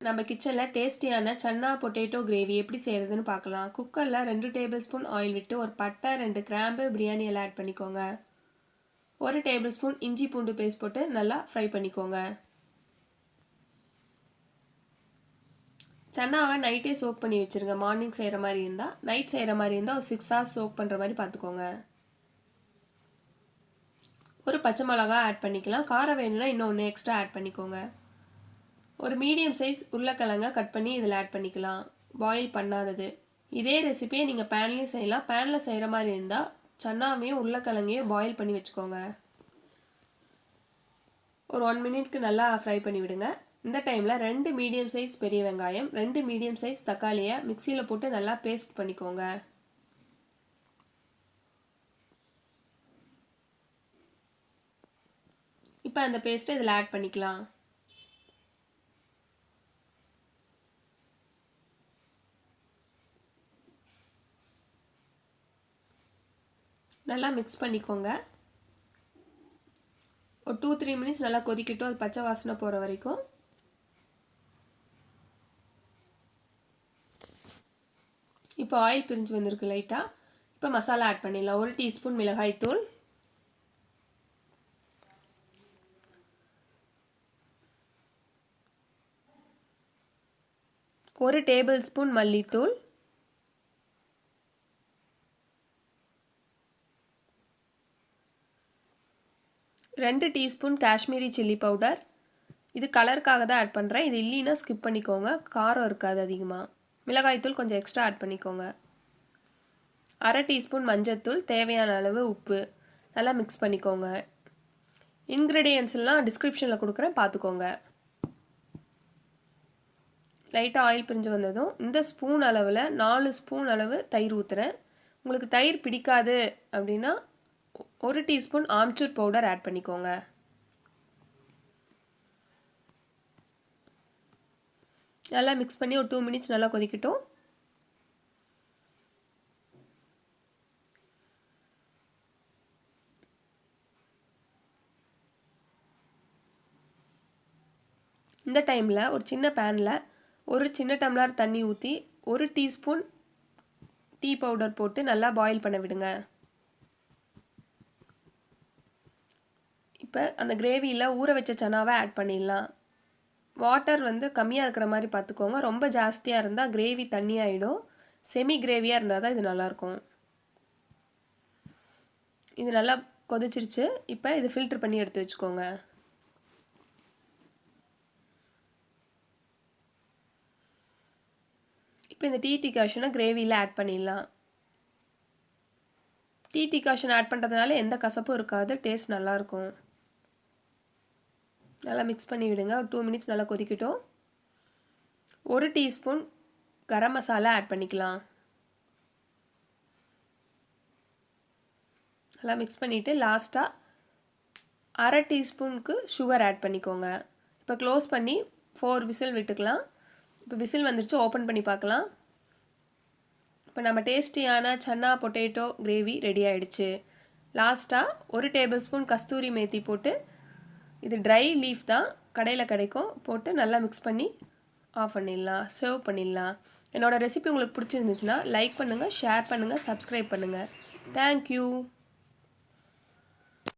நம்ம கிச்சனில் டேஸ்டியான சன்னா பொட்டேட்டோ கிரேவி எப்படி செய்கிறதுன்னு பார்க்கலாம். குக்கரில் 2 டேபிள் ஸ்பூன் ஆயில் விட்டு ஒரு பட்டை 2 கிராம்பு பிரியாணி எல்லாம் ஆட் பண்ணிக்கோங்க. 1 டேபிள் ஸ்பூன் இஞ்சி பூண்டு பேஸ்ட் போட்டு நல்லா ஃப்ரை பண்ணிக்கோங்க. சன்னாவை நைட்டே சோக் பண்ணி வச்சுருங்க. மார்னிங் செய்கிற மாதிரி இருந்தால், நைட் செய்கிற மாதிரி இருந்தால் ஒரு 6 hours சோக் பண்ணுற மாதிரி பார்த்துக்கோங்க. ஒரு பச்சை மிளகா ஆட் பண்ணிக்கலாம். காரம் வேணும்னா இன்னும் ஒன்று எக்ஸ்ட்ரா ஆட் பண்ணிக்கோங்க. ஒரு மீடியம் சைஸ் உருளைக்கிழங்க கட் பண்ணி இதில் ஆட் பண்ணிக்கலாம். பாயில் பண்ணாதது. இதே ரெசிபியை நீங்கள் பேன்லேயும் செய்யலாம். பேனில் செய்கிற மாதிரி இருந்தால் சன்னாவையும் உருளைக்கிழங்கையும் பாயில் பண்ணி வச்சுக்கோங்க. ஒரு 1 minute நல்லா ஃப்ரை பண்ணி விடுங்க. இந்த டைமில் 2 மீடியம் சைஸ் பெரிய வெங்காயம், 2 மீடியம் சைஸ் தக்காளியை மிக்சியில் போட்டு நல்லா பேஸ்ட் பண்ணிக்கோங்க. இப்போ அந்த பேஸ்ட்டை இதில் ஆட் பண்ணிக்கலாம். நல்லா மிக்ஸ் பண்ணிக்கோங்க. ஒரு 2-3 minutes நல்லா கொதிக்கட்டும். அது பச்சை வாசனை போகிற வரைக்கும். இப்போ ஆயில் பிரிஞ்சு வந்திருக்கு லைட்டாக. இப்போ மசாலா ஆட் பண்ணிடலாம். 1 டீஸ்பூன் மிளகாய்த்தூள், 1 டேபிள் ஸ்பூன் மல்லித்தூள், 2 டீஸ்பூன் காஷ்மீரி சில்லி பவுடர். இது கலருக்காக தான் ஆட் பண்ணுறேன். இது இல்லைன்னா ஸ்கிப் பண்ணிக்கோங்க. காரம் இருக்காது அதிகமாக. மிளகாய்த்தூள் கொஞ்சம் எக்ஸ்ட்ரா ஆட் பண்ணிக்கோங்க. 1/2 டீஸ்பூன் மஞ்சத்தூள், தேவையான அளவு உப்பு. நல்லா மிக்ஸ் பண்ணிக்கோங்க. இன்க்ரீடியன்ஸ்லாம் டிஸ்கிரிப்ஷனில் கொடுக்குறேன், பார்த்துக்கோங்க. லைட்டாக ஆயில் பிரிஞ்சு வந்ததும் இந்த ஸ்பூன் அளவில் 4 ஸ்பூன் அளவு தயிர் ஊற்றுறேன். உங்களுக்கு தயிர் பிடிக்காது அப்படின்னா 1 டீஸ்பூன் ஆம்ச்சூர் பவுடர் ஆட் பண்ணிக்கோங்க. நல்லா மிக்ஸ் பண்ணி ஒரு 2 minutes நல்லா கொதிக்கட்டும். இந்த டைமில் ஒரு சின்ன பேனில் ஒரு சின்ன டம்ளர் தண்ணி ஊற்றி 1 டீஸ்பூன் டீ பவுடர் போட்டு நல்லா பாயில் பண்ண விடுங்க. இப்போ அந்த கிரேவியில் ஊற வச்ச சன்னாவை ஆட் பண்ணிடலாம். வாட்டர் கம்மியாக இருக்கிற மாதிரி பார்த்துக்கோங்க. ரொம்ப ஜாஸ்தியாக இருந்தால் கிரேவி தண்ணி ஆகிடும். செமி கிரேவியாக இருந்தால் தான் இது நல்லாயிருக்கும். இது நல்லா கொதிச்சிருச்சு. இப்போ இது ஃபில்ட்ரு பண்ணி எடுத்து வச்சுக்கோங்க. இப்போ இந்த டீ டிகாஷனை கிரேவியில் ஆட் பண்ணிடலாம். டீ டிகாஷன் ஆட் பண்ணுறதுனால எந்த கசப்பும் இருக்காது. டேஸ்ட் நல்லாயிருக்கும். நல்லா மிக்ஸ் பண்ணி விடுங்க. ஒரு 2 minutes நல்லா கொதிக்கட்டும். 1 டீஸ்பூன் கரம் மசாலா ஆட் பண்ணிக்கலாம். நல்லா மிக்ஸ் பண்ணிவிட்டு லாஸ்ட்டாக 1/2 டீஸ்பூனுக்கு சுகர் ஆட் பண்ணிக்கோங்க. இப்போ க்ளோஸ் பண்ணி 4 விசில் விட்டுக்கலாம். இப்போ விசில் வந்துருச்சு. ஓப்பன் பண்ணி பார்க்கலாம். இப்போ நம்ம டேஸ்டியான சன்னா பொட்டேட்டோ கிரேவி ரெடி ஆகிடுச்சு. லாஸ்ட்டாக 1 டேபிள் ஸ்பூன் கஸ்தூரிமேத்தி போட்டு, இது ட்ரை லீஃப் தான், கடையில் கிடைக்கும், போட்டு நல்லா மிக்ஸ் பண்ணி ஆஃப் பண்ணிடலாம். சர்வ் பண்ணிடலாம். என்னோடய ரெசிபி உங்களுக்கு பிடிச்சிருந்துச்சுன்னா லைக் பண்ணுங்கள், ஷேர் பண்ணுங்கள், சப்ஸ்கிரைப் பண்ணுங்கள். தேங்க்யூ.